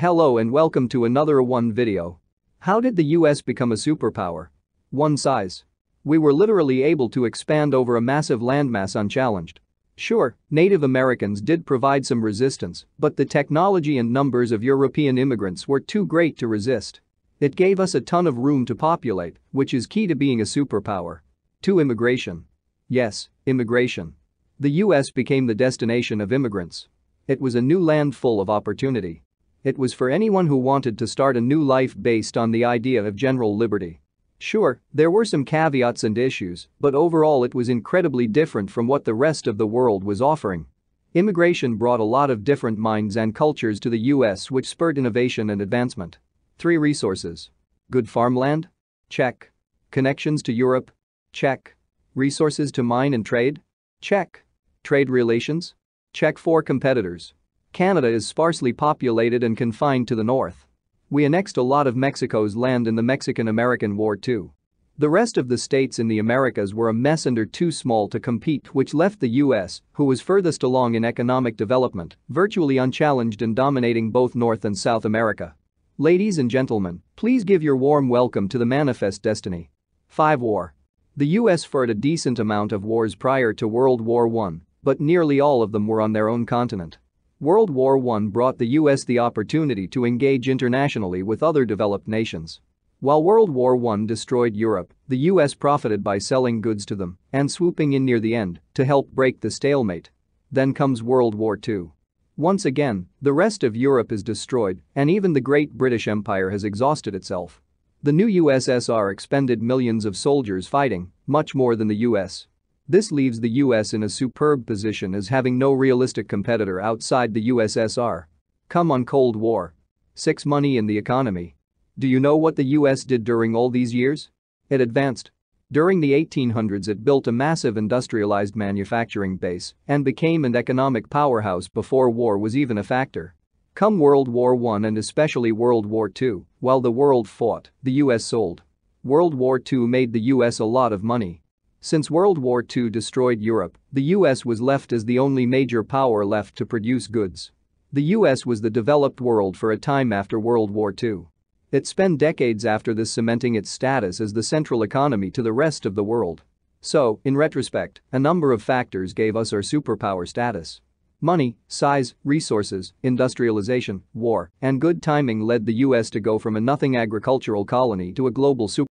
Hello and welcome to another one video. How did the US become a superpower? One size. We were literally able to expand over a massive landmass unchallenged. Sure, Native Americans did provide some resistance, but the technology and numbers of European immigrants were too great to resist. It gave us a ton of room to populate, which is key to being a superpower. 2. Immigration. Yes, immigration. The US became the destination of immigrants. It was a new land full of opportunity. It was for anyone who wanted to start a new life based on the idea of general liberty. Sure, there were some caveats and issues, but overall it was incredibly different from what the rest of the world was offering. Immigration brought a lot of different minds and cultures to the US, which spurred innovation and advancement. 3. Resources. Good farmland? Check. Connections to Europe? Check. Resources to mine and trade? Check. Trade relations? Check. 4. Competitors. Canada is sparsely populated and confined to the north. We annexed a lot of Mexico's land in the Mexican-American War too. The rest of the states in the Americas were a mess and are too small to compete, which left the US, who was furthest along in economic development, virtually unchallenged and dominating both North and South America. Ladies and gentlemen, please give your warm welcome to the manifest destiny. 5. War. The US fought a decent amount of wars prior to World War I, but nearly all of them were on their own continent. World War I brought the US the opportunity to engage internationally with other developed nations. While World War I destroyed Europe, the US profited by selling goods to them and swooping in near the end to help break the stalemate. Then comes World War II. Once again, the rest of Europe is destroyed, and even the Great British Empire has exhausted itself. The new USSR expended millions of soldiers fighting, much more than the US. This leaves the US in a superb position as having no realistic competitor outside the USSR. Come on. Cold War. 6. Money in the economy. Do you know what the US did during all these years? It advanced. During the 1800s it built a massive industrialized manufacturing base and became an economic powerhouse before war was even a factor. Come World War I and especially World War II, while the world fought, the US sold. World War II made the US a lot of money. Since World War II destroyed Europe, the US was left as the only major power left to produce goods. The US was the developed world for a time after World War II. It spent decades after this cementing its status as the central economy to the rest of the world. So, in retrospect, a number of factors gave us our superpower status. Money, size, resources, industrialization, war, and good timing led the US to go from a nothing agricultural colony to a global superpower.